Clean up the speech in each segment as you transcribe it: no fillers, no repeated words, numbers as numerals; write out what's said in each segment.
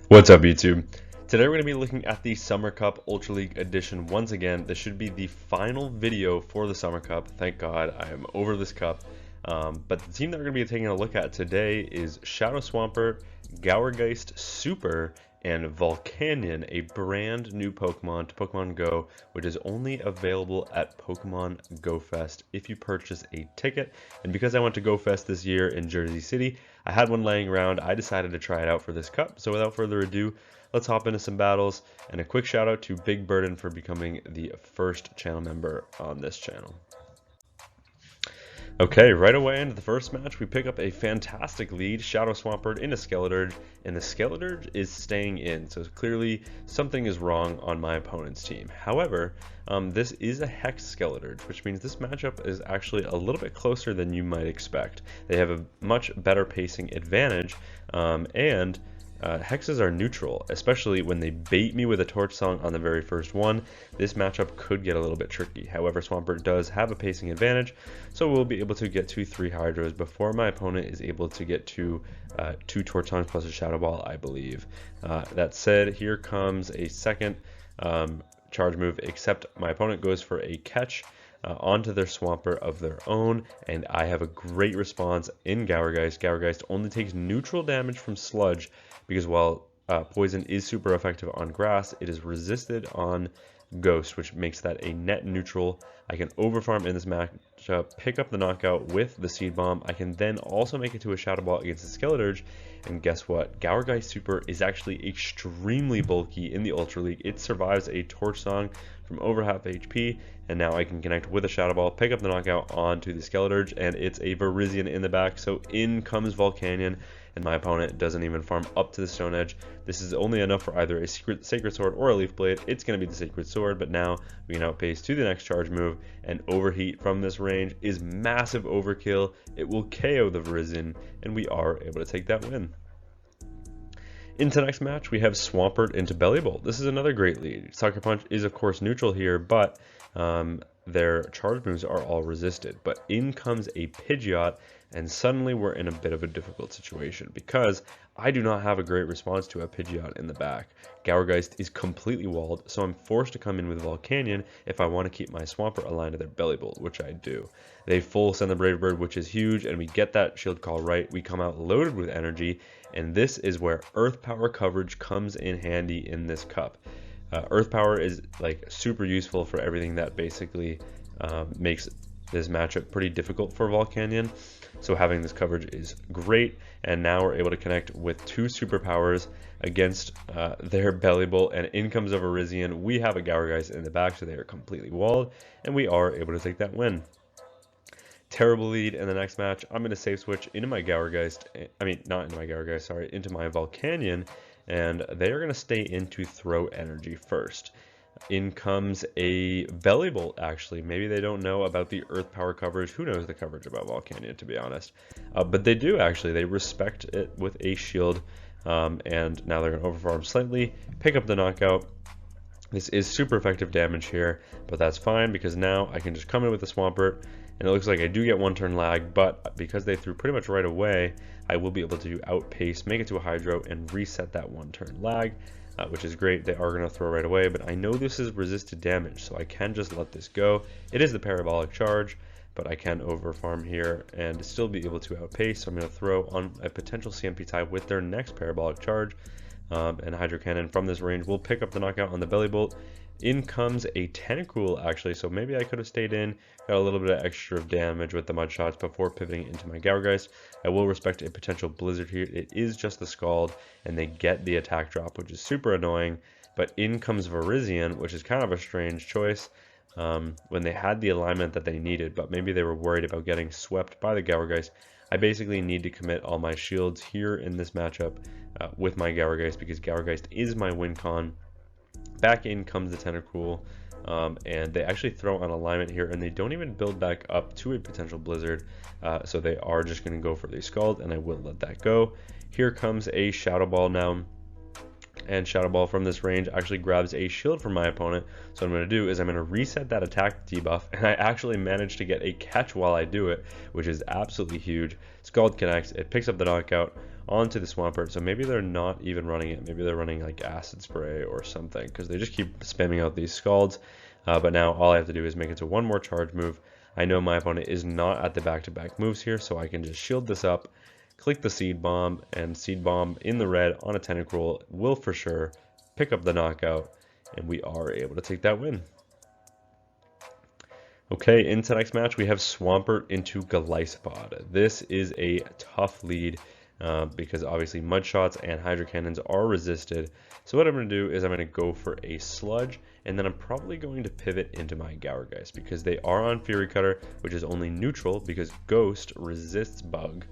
What's up, YouTube? Today we're going to be looking at the Summer Cup Ultra League Edition once again. This should be the final video for the Summer Cup. Thank God I am over this cup. But the team that we're going to be taking a look at today is Shadow Swampert, Gourgeist Super, and VOLCANION, a brand new Pokemon to Pokemon Go, which is only available at Pokemon Go Fest if you purchase a ticket. And because I went to Go Fest this year in Jersey City, I had one laying around. I decided to try it out for this cup. So without further ado, let's hop into some battles. And a quick shout out to Big Burden for becoming the first channel member on this channel. Okay, right away into the first match, we pick up a fantastic lead, Shadow Swampert into Skeledirge, and the Skeledirge is staying in, so clearly something is wrong on my opponent's team. However, this is a Hex Skeledirge, which means this matchup is actually a little bit closer than you might expect. They have a much better pacing advantage, and Hexes are neutral, especially when they bait me with a Torch Song on the very first one. This matchup could get a little bit tricky. However, Swampert does have a pacing advantage, so we'll be able to get to 3 Hydros before my opponent is able to get to 2 Torch Songs plus a Shadow Ball, I believe. That said, here comes a second charge move, except my opponent goes for a catch onto their Swampert of their own, and I have a great response in Gourgeist. Gourgeist only takes neutral damage from Sludge, because while Poison is super effective on Grass, it is resisted on Ghost, which makes that a net neutral. I can overfarm in this matchup, pick up the knockout with the Seed Bomb. I can then also make it to a Shadow Ball against the Skeledirge, and guess what? Gourgeist Super is actually extremely bulky in the Ultra League. It survives a Torch Song from over half HP, and now I can connect with a Shadow Ball, pick up the knockout onto the Skeledirge, and it's a Virizion in the back, so in comes VOLCANION, and my opponent doesn't even farm up to the Stone Edge. This is only enough for either a Sacred Sword or a Leaf Blade. It's going to be the Sacred Sword, but now we can outpace to the next charge move, and Overheat from this range is massive overkill. It will KO the Virizion, and we are able to take that win. Into the next match, we have Swampert into Bellibolt. This is another great lead. Sucker Punch is of course neutral here, but their charge moves are all resisted. But in comes a Pidgeot, and suddenly we're in a bit of a difficult situation because I do not have a great response to a Pidgeot in the back. Gourgeist is completely walled, so I'm forced to come in with VOLCANION if I want to keep my Swampert aligned to their Bellibolt, which I do. They full send the Brave Bird, which is huge, and we get that Shield Call right. We come out loaded with energy, and this is where Earth Power coverage comes in handy in this cup. Earth Power is like super useful for everything that basically makes this matchup pretty difficult for VOLCANION. So having this coverage is great, and now we're able to connect with 2 superpowers against their Bellibolt, and in comes a Virizion. We have a Gourgeist in the back, so they are completely walled, and we are able to take that win. Terrible lead in the next match. I'm going to save switch into my Gourgeist, not into my Gourgeist, sorry, into my VOLCANION, and they are going to stay in to throw energy first. In comes a Bellibolt, actually. Maybe they don't know about the Earth Power coverage. Who knows the coverage about VOLCANION, to be honest. But they do, actually. They respect it with a shield, and now they're going to overfarm slightly, pick up the knockout. This is super effective damage here, but that's fine because now I can just come in with the Swampert, and it looks like I do get 1 turn lag, but because they threw pretty much right away, I will be able to outpace, make it to a Hydro, and reset that 1 turn lag. Which is great. They are going to throw right away, but I know this is resisted damage, so I can just let this go. It is the Parabolic Charge, but I can overfarm here and still be able to outpace, so I'm going to throw on a potential CMP type with their next Parabolic Charge, and Hydro Cannon from this range will pick up the knockout on the Bellibolt. In comes a Tentacruel, actually, so maybe I could have stayed in, got a little bit of extra damage with the Mud Shots before pivoting into my Gourgeist. I will respect a potential Blizzard here. It is just the Scald, and they get the attack drop, which is super annoying. But in comes Virizion, which is kind of a strange choice when they had the alignment that they needed, but maybe they were worried about getting swept by the Gourgeist. I basically need to commit all my shields here in this matchup with my Gourgeist, because Gourgeist is my win con. Back in comes the Tentacruel, and they actually throw on alignment here, and they don't even build back up to a potential Blizzard, so they are just going to go for the Scald, and I will let that go. Here comes a Shadow Ball now, and Shadow Ball from this range actually grabs a shield from my opponent. So what I'm going to do is I'm going to reset that attack debuff, and I actually managed to get a catch while I do it, which is absolutely huge. Scald connects, it picks up the knockout onto the Swampert. So maybe they're not even running it. Maybe they're running like Acid Spray or something, because they just keep spamming out these Scalds. But now all I have to do is make it to one more charge move. I know my opponent is not at the back-to-back moves here, so I can just shield this up, click the Seed Bomb, and Seed Bomb in the red on a Tentacruel will for sure pick up the knockout, and we are able to take that win. Okay, into next match we have Swampert into Golisopod. This is a tough lead because obviously Mud Shots and Hydro Cannons are resisted. So what I'm going to do is I'm going to go for a Sludge, and then I'm probably going to pivot into my Gourgeist because they are on Fury Cutter, which is only neutral because Ghost resists Bug,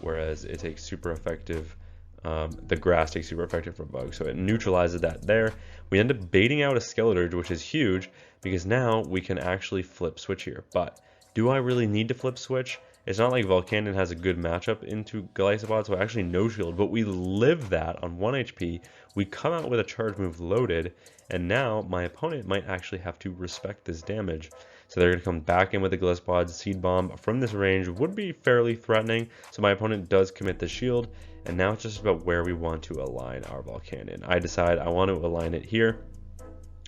whereas it takes super effective. The grass takes super effective for Bug, so it neutralizes that there. We end up baiting out a Skeleturge, which is huge because now we can actually flip switch here. But do I really need to flip switch? It's not like VOLCANION has a good matchup into Golisopod, so actually no shield, but we live that on 1 HP. We come out with a charge move loaded, and now my opponent might actually have to respect this damage. So they're going to come back in with the Golisopod. Seed Bomb from this range would be fairly threatening, so my opponent does commit the shield, and now it's just about where we want to align our VOLCANION. I decide I want to align it here.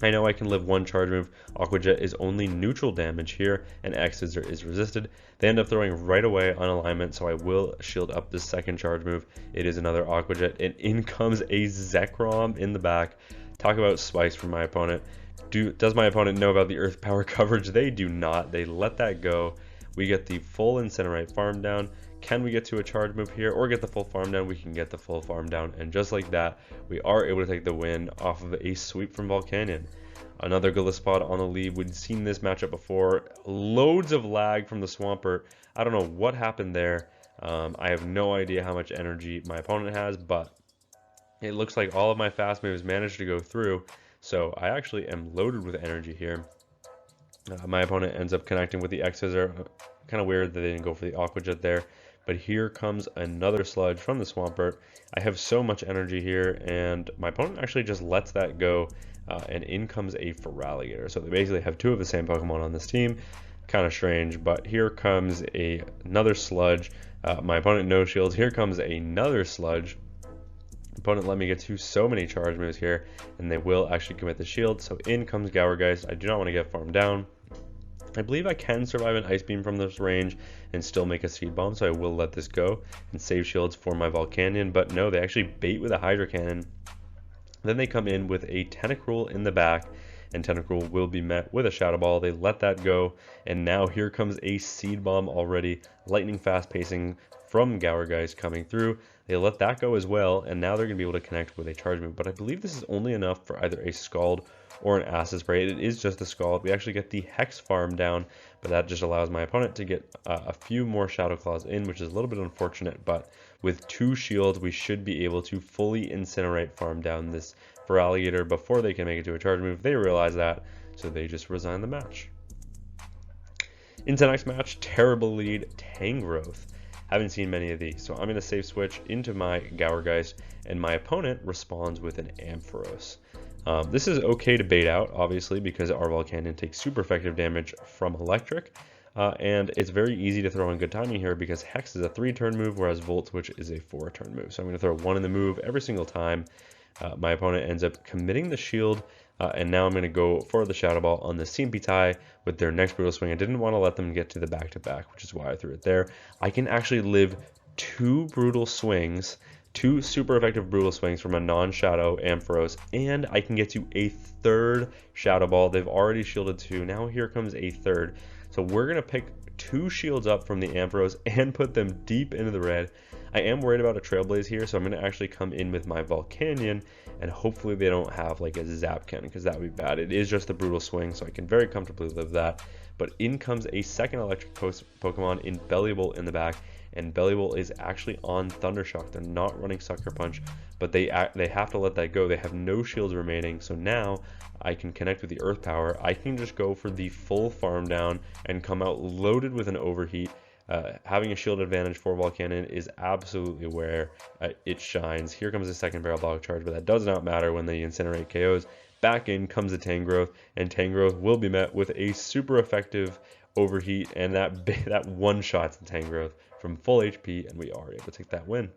I know I can live one charge move. Aqua Jet is only neutral damage here, and X-Scissor is resisted. They end up throwing right away on alignment, so I will shield up the second charge move. It is another Aqua Jet, and in comes a Zekrom in the back. Talk about spice from my opponent. Does my opponent know about the Earth Power coverage? They do not. They let that go. We get the full Incinerate farm down. Can we get to a charge move here or get the full farm down? We can get the full farm down, and just like that, we are able to take the win off of a sweep from VOLCANION. Another Golisopod on the lead. We'd seen this matchup before. Loads of lag from the Swampert. I don't know what happened there. I have no idea how much energy my opponent has, but it looks like all of my fast moves managed to go through, so I actually am loaded with energy here. My opponent ends up connecting with the X-Scissor. Kind of weird that they didn't go for the Aqua Jet there. But here comes another Sludge from the Swampert. I have so much energy here, and my opponent actually just lets that go, and in comes a Feraligatr. So they basically have two of the same Pokemon on this team. Kind of strange, but here comes another Sludge. My opponent no shields. Here comes another Sludge. Opponent let me get to so many charge moves here, and they will actually commit the shield. So in comes Gourgeist. I do not want to get farmed down. I believe I can survive an Ice Beam from this range and still make a Seed Bomb, so I will let this go and save shields for my VOLCANION. But no, they actually bait with a Hydro Cannon. Then they come in with a Tentacruel in the back, and Tentacruel will be met with a Shadow Ball. They let that go, and now here comes a Seed Bomb already. Lightning fast pacing from Gourgeist coming through. They let that go as well, and now they're going to be able to connect with a charge move. But I believe this is only enough for either a Scald or an Acid Spray. It is just a Scald. We actually get the Hex farm down, but that just allows my opponent to get a few more Shadow Claws in, which is a little bit unfortunate. But with two shields, we should be able to fully Incinerate farm down this Feraligatr before they can make it to a charge move. They realize that, so they just resign the match. Into the next match, terrible lead, Tangrowth. Haven't seen many of these, so I'm going to save switch into my Gourgeist, and my opponent responds with an Ampharos. This is okay to bait out, obviously, because our VOLCANION takes super effective damage from Electric, and it's very easy to throw in good timing here because Hex is a 3-turn move, whereas Volt Switch is a 4-turn move. So I'm going to throw one in the move every single time. My opponent ends up committing the shield, and now I'm going to go for the Shadow Ball on the CMP tie with their next Brutal Swing. I didn't want to let them get to the back-to-back, which is why I threw it there. I can actually live 2 Brutal Swings, 2 super effective Brutal Swings from a non-Shadow Ampharos, and I can get to a 3rd Shadow Ball. They've already shielded 2. Now here comes a 3rd. So we're going to pick 2 shields up from the Ampharos and put them deep into the red. I am worried about a Trailblaze here, so I'm going to actually come in with my VOLCANION, and hopefully they don't have like a Zap Cannon, because that would be bad. It is just a Brutal Swing, so I can very comfortably live that. But in comes a second Electric Pokemon in Belliable in the back, and Belliable is actually on Thundershock. They're not running Sucker Punch, but they have to let that go. They have no shields remaining, so now I can connect with the Earth Power. I can just go for the full farm down and come out loaded with an Overheat. Having a shield advantage for VOLCANION is absolutely where it shines. Here comes the second Barrel Block Charge, but that does not matter when they Incinerate KOs. Back in comes the Tangrowth, and Tangrowth will be met with a super effective Overheat, and that one-shots the Tangrowth from full HP, and we are able to take that win.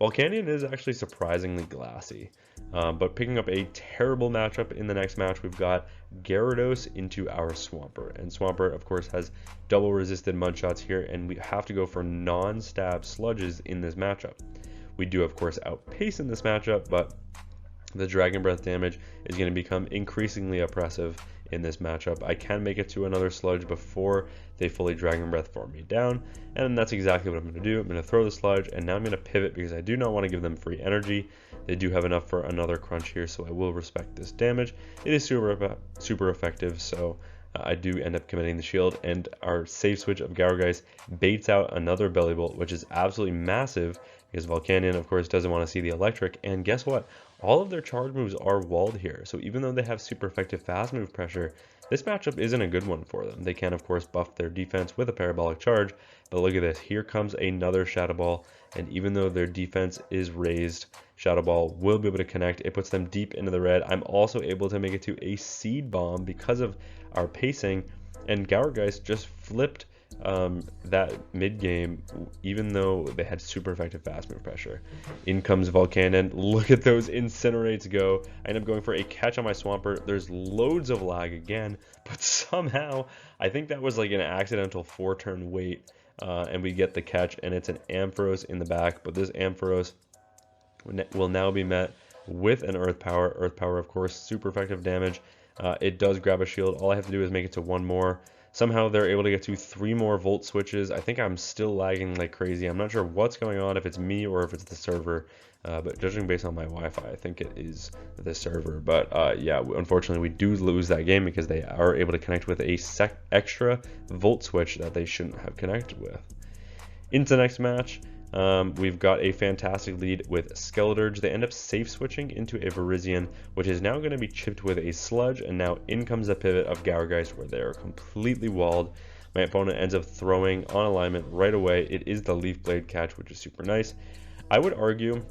Volcanion is actually surprisingly glassy, but picking up a terrible matchup in the next match, we've got Gyarados into our Swampert. And Swampert, of course, has double resisted mud shots here, and we have to go for non-stab sludges in this matchup. We do, of course, outpace in this matchup, but the Dragon Breath damage is going to become increasingly oppressive in this matchup. I can make it to another sludge before they fully Dragon Breath farm me down, and that's exactly what I'm going to do. I'm going to throw the sludge, and now I'm going to pivot because I do not want to give them free energy. They do have enough for another crunch here, so I will respect this damage. It is super effective, so I do end up committing the shield, and our save switch of Gyarageist baits out another Belly Bolt, which is absolutely massive because Volcanion, of course, doesn't want to see the electric. And guess what? All of their charge moves are walled here, so even though they have super effective fast move pressure, this matchup isn't a good one for them. They can, of course, buff their defense with a parabolic charge, but look at this. Here comes another Shadow Ball, and even though their defense is raised, Shadow Ball will be able to connect. It puts them deep into the red. I'm also able to make it to a Seed Bomb because of our pacing, and Gyarageist just flipped that mid game, even though they had super effective fast move pressure. In comes Volcanion. Look at those incinerates go. I end up going for a catch on my Swampert. There's loads of lag again, but somehow I think that was like an accidental 4-turn wait, and we get the catch, and it's an Ampharos in the back. But this Ampharos will now be met with an Earth Power. Earth Power, of course, super effective damage. It does grab a shield. All I have to do is make it to one more. Somehow they're able to get to 3 more Volt switches. I think I'm still lagging like crazy. I'm not sure what's going on, if it's me or if it's the server. But judging based on my Wi-Fi, I think it is the server. But yeah, unfortunately, we do lose that game because they are able to connect with a extra Volt switch that they shouldn't have connected with. Into the next match. We've got a fantastic lead with Skeleturge. They end up safe switching into a Virizion, which is now going to be chipped with a Sludge, and now in comes the pivot of Gyarageist where they are completely walled. My opponent ends up throwing on alignment right away. It is the Leaf Blade catch, which is super nice. I would argue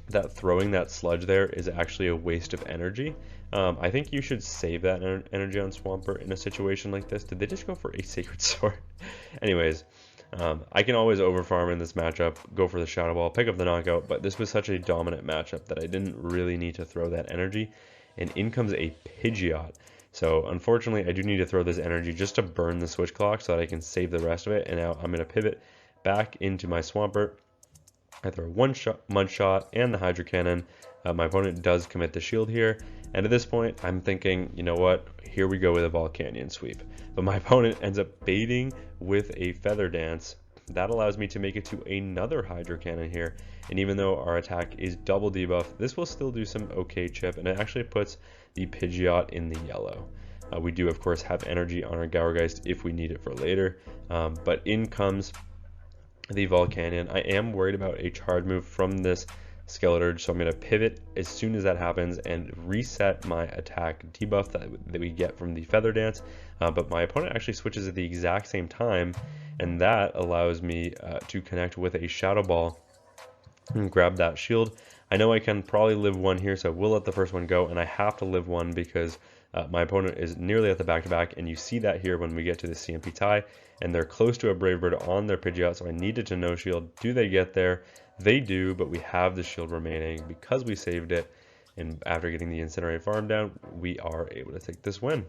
that throwing that Sludge there is actually a waste of energy. I think you should save that energy on Swampert in a situation like this. Did they just go for a Sacred Sword? Anyways, I can always overfarm in this matchup, go for the Shadow Ball, pick up the knockout, but this was such a dominant matchup that I didn't really need to throw that energy, and in comes a Pidgeot. So unfortunately, I do need to throw this energy just to burn the switch clock so that I can save the rest of it, and now I'm going to pivot back into my Swampert. I throw one Mud Shot and the Hydro Cannon. My opponent does commit the shield here, and at this point, I'm thinking, you know what, here we go with a Volcanion sweep. But my opponent ends up baiting with a Feather Dance. That allows me to make it to another Hydro Cannon here, and even though our attack is double debuff, this will still do some okay chip, and it actually puts the Pidgeot in the yellow. We do, of course, have energy on our Gyarageist if we need it for later, but in comes the Volcanion. I am worried about a charge move from this Skeleturge, so I'm going to pivot as soon as that happens and reset my attack debuff that we get from the Feather Dance, but my opponent actually switches at the exact same time, and that allows me to connect with a Shadow Ball and grab that shield. I know I can probably live one here, so I will let the first one go, and I have to live one because my opponent is nearly at the back-to-back, and you see that here when we get to the CMP tie, and they're close to a Brave Bird on their Pidgeot, so I needed to no shield. Do they get there? They do, but we have the shield remaining because we saved it, and after getting the Incinerate farm down, we are able to take this win.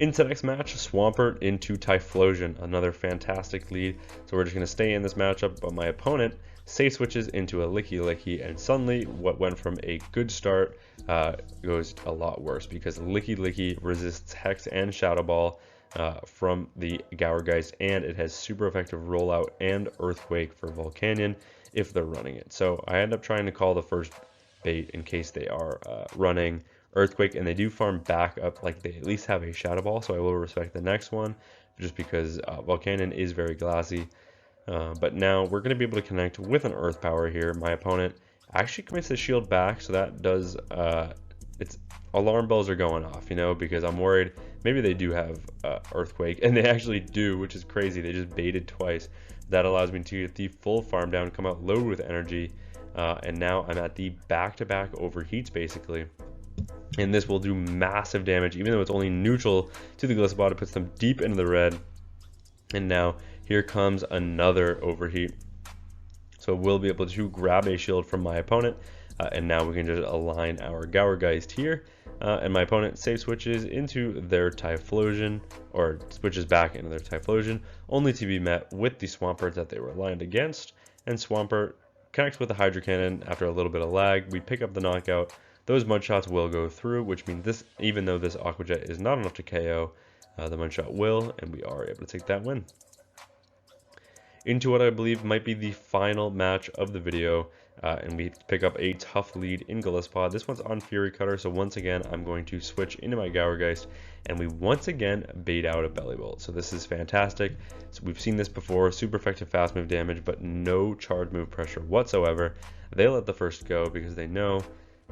Into the next match, Swampert into Typhlosion, another fantastic lead. So we're just going to stay in this matchup, but my opponent safe switches into a Lickilicky, and suddenly what went from a good start goes a lot worse because Lickilicky resists Hex and Shadow Ball from the Gyarageist, and it has super effective rollout and Earthquake for Volcanion if they're running it. So I end up trying to call the first bait in case they are running Earthquake, and they do farm back up like they at least have a Shadow Ball, so I will respect the next one just because Volcanion is very glassy. But now we're going to be able to connect with an Earth Power here. My opponent actually commits the shield back, so that does it's alarm bells are going off, you know, because I'm worried maybe they do have Earthquake, and they actually do, which is crazy. They just baited twice. That allows me to get the full farm down, come out low with energy, and now I'm at the back-to-back overheats basically, and this will do massive damage even though it's only neutral to the Golisopod. It puts them deep into the red, and now here comes another overheat. So we'll be able to grab a shield from my opponent, and now we can just align our Gourgeist here, and my opponent safe switches into their Typhlosion, or switches back into their Typhlosion, only to be met with the Swampert that they were aligned against, and Swampert connects with the Hydro Cannon after a little bit of lag. We pick up the knockout. Those mud shots will go through, which means this, even though this Aqua Jet is not enough to KO, the mud shot will, and we are able to take that win. Into what I believe might be the final match of the video, and we pick up a tough lead in Golisopod. This one's on Fury Cutter, so once again I'm going to switch into my Gourgeist, and we once again bait out a Belly Bolt. So this is fantastic. So we've seen this before, super effective fast move damage, but no charge move pressure whatsoever. They let the first go because they know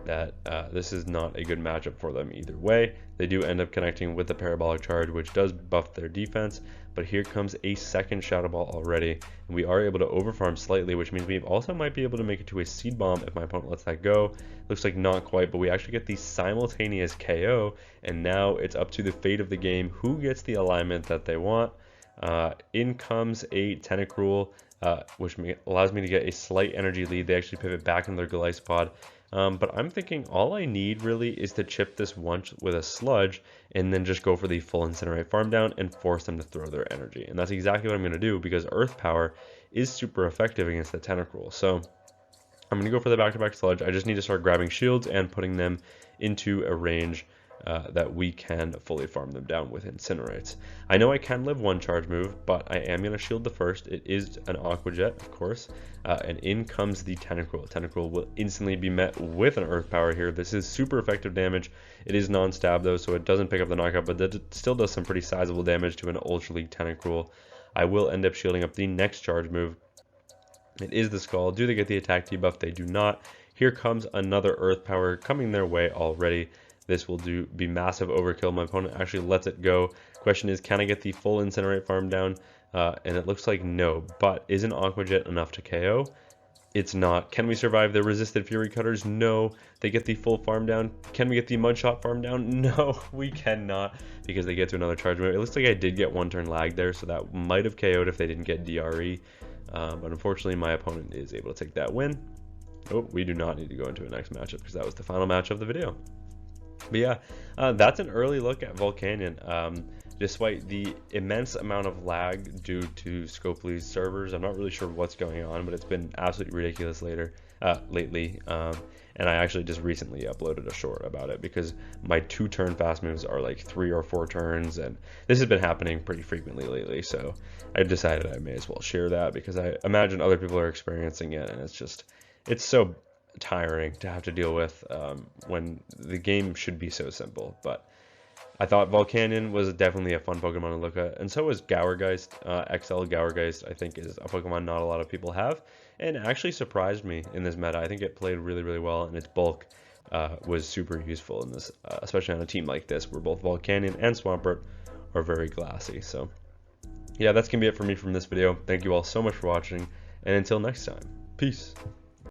that this is not a good matchup for them either way. They do end up connecting with the Parabolic Charge, which does buff their defense, but here comes a second Shadow Ball already, and we are able to overfarm slightly, which means we also might be able to make it to a Seed Bomb if my opponent lets that go. Looks like not quite, but we actually get the simultaneous KO, and now it's up to the fate of the game who gets the alignment that they want. In comes a Tentacruel, which allows me to get a slight energy lead. They actually pivot back in their Golisopod. But I'm thinking all I need really is to chip this once with a Sludge and then just go for the full Incinerate farm down and force them to throw their energy. And that's exactly what I'm going to do because Earth Power is super effective against the Tentacruel. So I'm going to go for the back-to-back Sludge. I just need to start grabbing shields and putting them into a range that we can fully farm them down with Incinerates. I know I can live one charge move, but I am going to shield the first. It is an Aqua Jet, of course, and in comes the Tentacruel. Tentacruel will instantly be met with an Earth Power here. This is super effective damage. It is non-stab though, so it doesn't pick up the knockout, but it still does some pretty sizable damage to an Ultra League Tentacruel. I will end up shielding up the next charge move. It is the Skull. Do they get the attack debuff? They do not. Here comes another Earth Power coming their way already. This will be massive overkill. My opponent actually lets it go. Question is, can I get the full Incinerate farm down? And it looks like no, but is an Aqua Jet enough to KO? It's not. Can we survive the resisted Fury Cutters? No. They get the full farm down. Can we get the Mud Shot farm down? No, we cannot, because they get to another charge move. It looks like I did get one turn lag there, so that might have KO'd if they didn't get DRE. But unfortunately, my opponent is able to take that win. Oh, we do not need to go into a next matchup because that was the final match of the video. But yeah, that's an early look at Volcanion. Despite the immense amount of lag due to Scopely's servers, I'm not really sure what's going on, but it's been absolutely ridiculous lately. And I actually just recently uploaded a short about it because my 2-turn fast moves are like 3 or 4 turns, and this has been happening pretty frequently lately. So I decided I may as well share that because I imagine other people are experiencing it, and it's so tiring to have to deal with when the game should be so simple. But I thought Volcanion was definitely a fun Pokemon to look at, and so was Gourgeist. XL Gourgeist, I think, is a Pokemon not a lot of people have, and actually surprised me in this meta. I think it played really, really well, and its bulk was super useful in this, especially on a team like this where both Volcanion and Swampert are very glassy. So yeah, that's gonna be it for me from this video. Thank you all so much for watching, and until next time, peace.